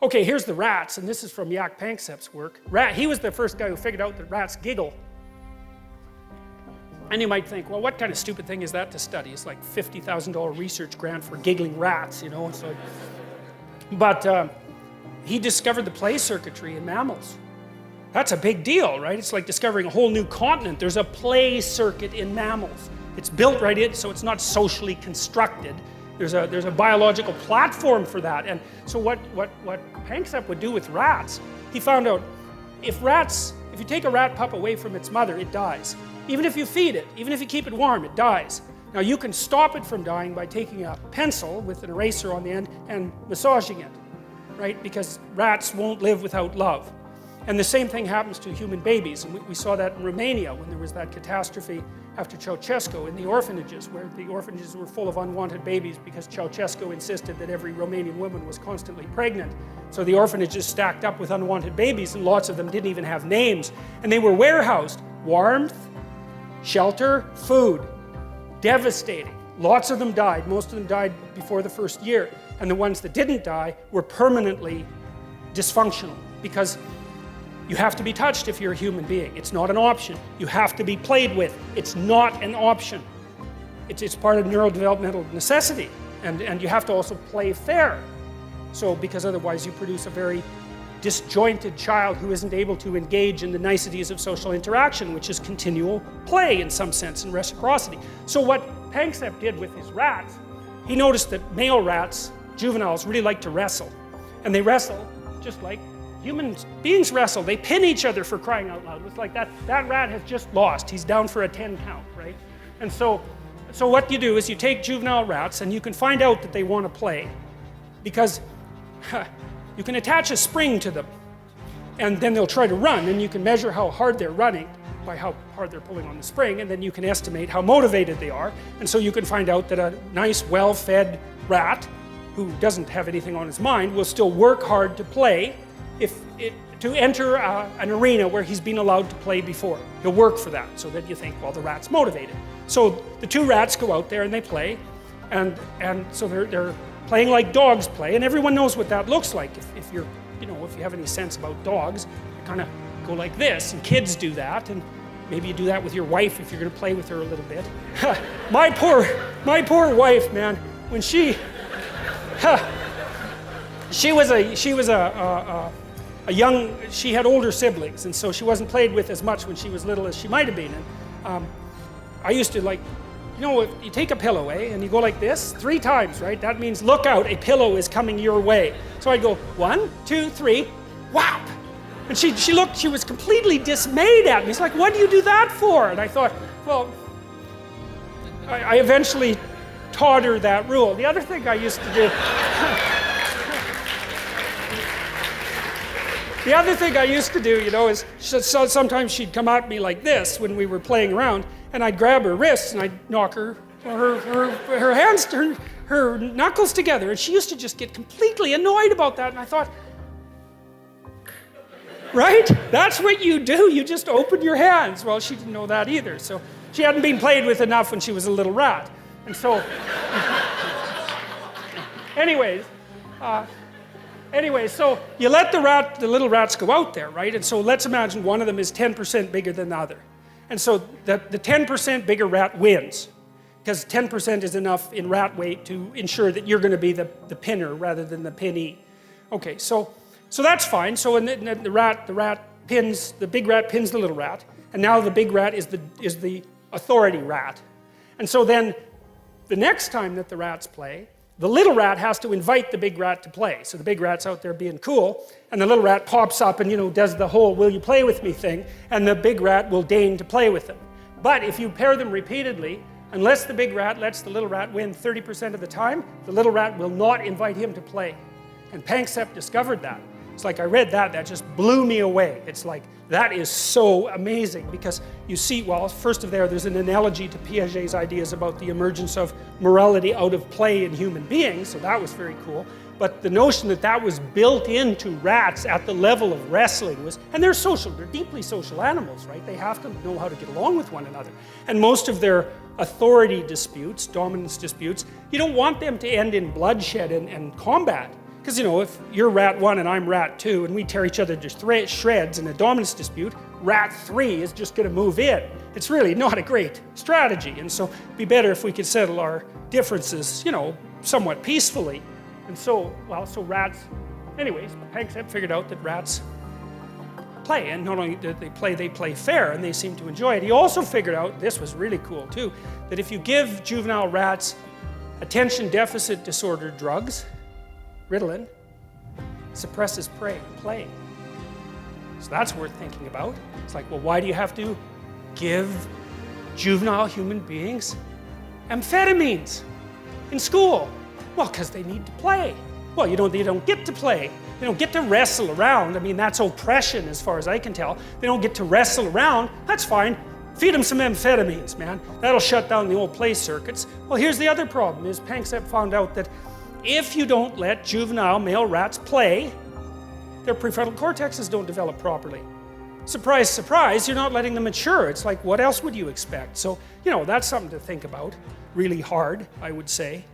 Okay, here's the rats, and this is from Jaak Panksepp's work. He was the first guy who figured out that rats giggle. And you might think, well, what kind of stupid thing is that to study? It's like $50,000 research grant for giggling rats, you know? So, but he discovered the play circuitry in mammals. That's a big deal, right? It's like discovering a whole new continent. There's a play circuit in mammals. It's built right in, so it's not socially constructed. There's a biological platform for that. And so what Panksepp would do with rats, he found out if you take a rat pup away from its mother, it dies. Even if you feed it, even if you keep it warm, it dies. Now you can stop it from dying by taking a pencil with an eraser on the end and massaging it, right? Because rats won't live without love. And the same thing happens to human babies. And we saw that in Romania when there was that catastrophe after Ceausescu in the orphanages, where the orphanages were full of unwanted babies because Ceausescu insisted that every Romanian woman was constantly pregnant. So the orphanages stacked up with unwanted babies, and lots of them didn't even have names. And they were warehoused. Warmth, shelter, food. Devastating. Lots of them died. Most of them died before the first year. And the ones that didn't die were permanently dysfunctional, because you have to be touched if you're a human being. It's not an option. You have to be played with. It's not an option. It's part of neurodevelopmental necessity. And you have to also play fair. So, because otherwise you produce a very disjointed child who isn't able to engage in the niceties of social interaction, which is continual play in some sense and reciprocity. So what Panksepp did with his rats, he noticed that male rats, juveniles, really like to wrestle. And they wrestle just like human beings wrestle. They pin each other, for crying out loud. It's like that rat has just lost. He's down for a 10 count, right? And so what you do is you take juvenile rats and you can find out that they want to play, because you can attach a spring to them and then they'll try to run, and you can measure how hard they're running by how hard they're pulling on the spring, and then you can estimate how motivated they are. And so you can find out that a nice, well-fed rat who doesn't have anything on his mind will still work hard to play to enter an arena where he's been allowed to play before. He'll work for that, so that you think, well, the rat's motivated. So the two rats go out there and they play, and so they're playing like dogs play, and everyone knows what that looks like. If you have any sense about dogs, you kind of go like this, and kids do that, and maybe you do that with your wife if you're going to play with her a little bit. my poor wife, man, when she had older siblings, and so she wasn't played with as much when she was little as she might have been. And I used to, like, if you take a pillow, and you go like this 3 times, right? That means look out, a pillow is coming your way. So I'd go 1, 2, 3, whap! And she looked, she was completely dismayed at me. It's like, what do you do that for? And I thought, well, I eventually taught her that rule. The other thing I used to do, is sometimes she'd come at me like this when we were playing around, and I'd grab her wrists and I'd knock her hands, her knuckles together, and she used to just get completely annoyed about that. And I thought, right? That's what you do. You just open your hands. Well, she didn't know that either. So she hadn't been played with enough when she was a little rat. And so, anyways, so you let the little rats go out there, right? And so let's imagine one of them is 10% bigger than the other. And so the 10% bigger rat wins, because 10% is enough in rat weight to ensure that you're going to be the pinner rather than the pinnee. Okay, so that's fine. So the big rat pins the little rat, and now the big rat is the authority rat. And so then the next time that the rats play, the little rat has to invite the big rat to play. So the big rat's out there being cool, and the little rat pops up and, does the whole will you play with me thing, and the big rat will deign to play with them. But if you pair them repeatedly, unless the big rat lets the little rat win 30% of the time, the little rat will not invite him to play. And Panksepp discovered that. It's like, I read that just blew me away. It's like, that is so amazing, because you see, well, first of there's an analogy to Piaget's ideas about the emergence of morality out of play in human beings, so that was very cool. But the notion that was built into rats at the level of wrestling was, and they're deeply social animals, right? They have to know how to get along with one another. And most of their authority disputes, dominance disputes, you don't want them to end in bloodshed and combat. Because, you know, if you're rat 1 and I'm rat 2 and we tear each other to shreds in a dominance dispute, rat 3 is just going to move in. It's really not a great strategy. And so it'd be better if we could settle our differences, you know, somewhat peacefully. And so, well, so rats, anyways, Panksepp figured out that rats play. And not only did they play fair, and they seem to enjoy it. He also figured out, this was really cool too, that if you give juvenile rats attention deficit disorder drugs, Ritalin, suppresses play. So that's worth thinking about. It's like, well, why do you have to give juvenile human beings amphetamines in school? Well, because they need to play. Well, they don't get to play. They don't get to wrestle around. I mean, that's oppression as far as I can tell. They don't get to wrestle around. That's fine. Feed them some amphetamines, man. That'll shut down the old play circuits. Well, here's the other problem, is Panksepp found out that if you don't let juvenile male rats play, their prefrontal cortexes don't develop properly. Surprise, surprise, you're not letting them mature. It's like, what else would you expect? So, you know, that's something to think about. Really hard, I would say.